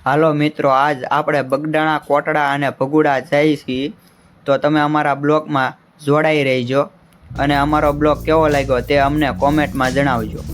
હાલો મિત્રો, આજ આપણે બગડાણા, કોટડા અને ભગુડા જઈએ છીએ, તો તમે અમારા બ્લોગમાં જોડાઈ રહેજો અને અમારો બ્લોગ કેવો લાગ્યો તે અમને કોમેન્ટમાં જણાવજો.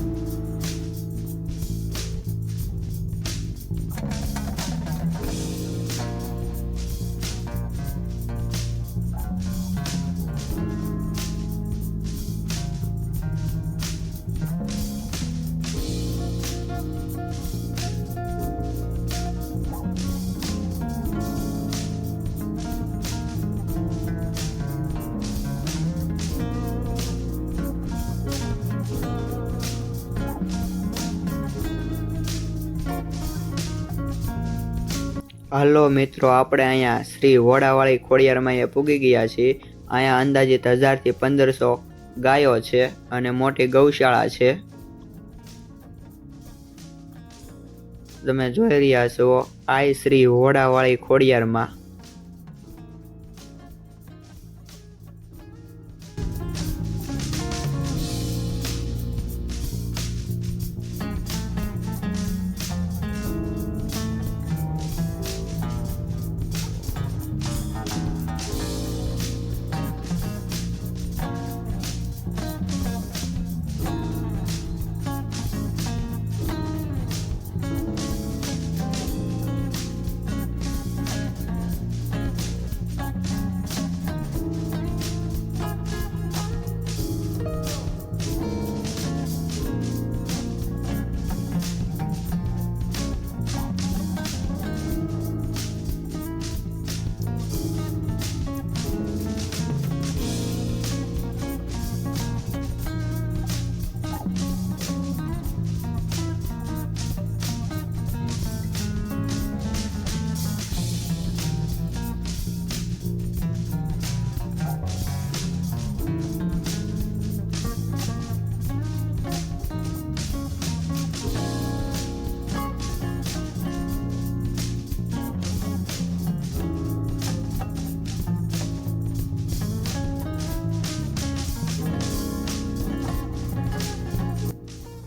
હાલો મિત્રો, આપણે અહીંયા શ્રી વોડાવાળી ખોડિયારમાં પૂગી ગયા છીએ. અહીંયા અંદાજિત 1000 થી 1500 ગાયો છે અને મોટી ગૌશાળા છે. તમે જોઈ રહ્યા છો આ શ્રી વોડાવાળી ખોડિયારમાં.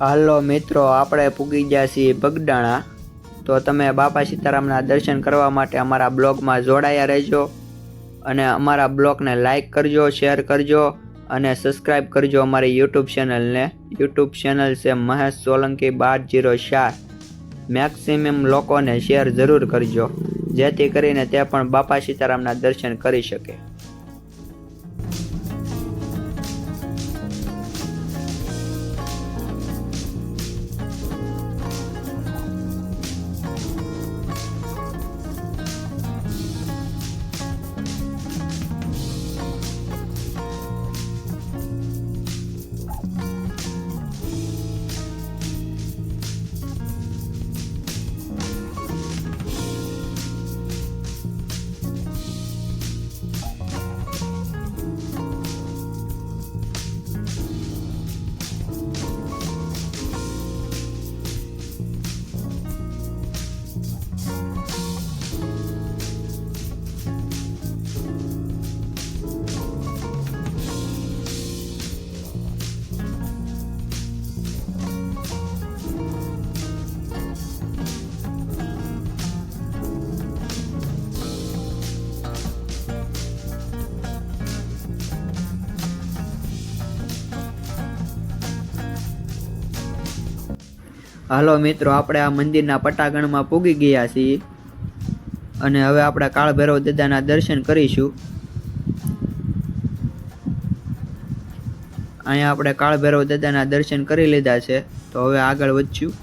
હાલો મિત્રો, આપણે પૂગી ગયા છીએ બગડાણા. તો તમે બાપા સીતારામના દર્શન કરવા માટે અમારા બ્લોગમાં જોડાયા રહેજો અને અમારા બ્લોગને લાઈક કરજો, શેર કરજો અને સબસ્ક્રાઈબ કરજો અમારી યુટ્યુબ ચેનલને. યુટ્યુબ ચેનલ છે મહેશ સોલંકી 1204. મેક્સિમમ લોકોને શેર જરૂર કરજો જેથી કરીને તે પણ બાપા સીતારામના દર્શન કરી શકે. હાલો મિત્રો, આપણે આ મંદિરના પટાગણમાં પૂગી ગયા છીએ અને હવે આપણે કાળ ભૈરવ દાદાના દર્શન કરીશું. અહીંયા આપણે કાળ ભૈરવ દાદાના દર્શન કરી લીધા છે, તો હવે આગળ વધશું.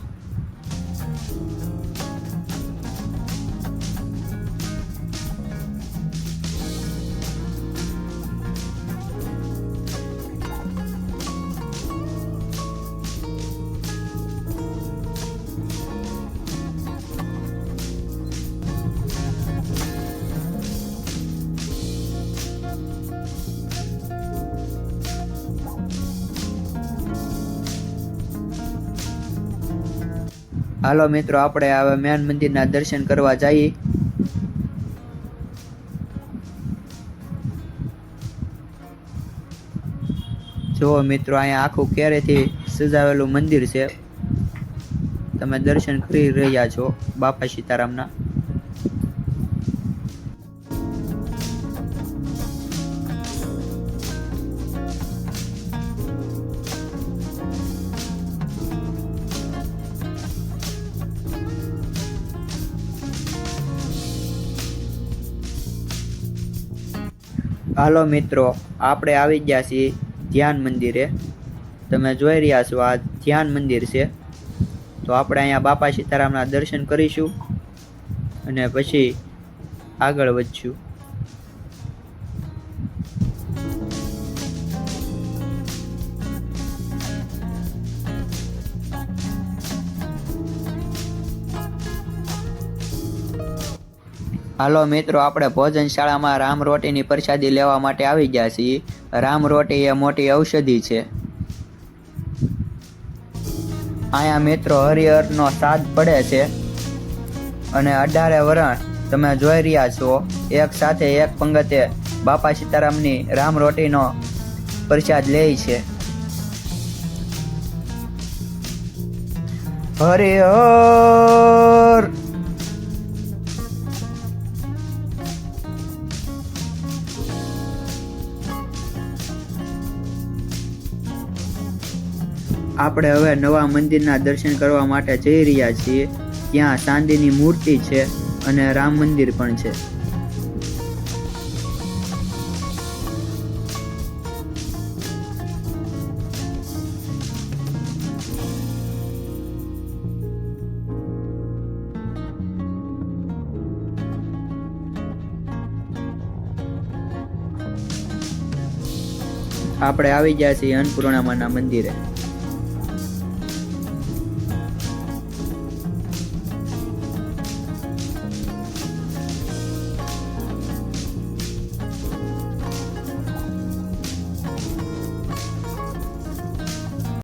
હાલો મિત્રો, આપણે હવે મેન મંદિરના દર્શન કરવા જઈએ. જો મિત્રો, અહીંયા આખું કેરેથી સજાવેલું મંદિર છે. તમે દર્શન કરી રહ્યા છો બાપા સીતારામના. હાલો મિત્રો, આપણે આવી ગયા છીએ ધ્યાન મંદિરે. તમે જોઈ રહ્યા છો આ ધ્યાન મંદિર છે. તો આપણે અહીંયા બાપા સીતારામના દર્શન કરીશું અને પછી આગળ વધશું. હાલો મિત્રો, આપણે ભોજનશાળામાં રામ રોટીની પ્રસાદી લેવા માટે આવી ગયા છીએ. રામ રોટી એ મોટી ઔષધિ છે. અહીંયા મિત્રો હરિહરનો સાદ પડે છે અને 18 વરણ તમે જોઈ રહ્યા છો એક સાથે એક પંગતે બાપા સીતારામની રામ રોટીનો પ્રસાદ લે છે. હરિહર. આપણે હવે નવા મંદિરના દર્શન કરવા માટે જઈ રહ્યા છીએ. ત્યાં ચાંદીની મૂર્તિ છે અને રામ મંદિર પણ છે. આપણે આવી ગયા છીએ અન્નપૂર્ણામાના મંદિરે.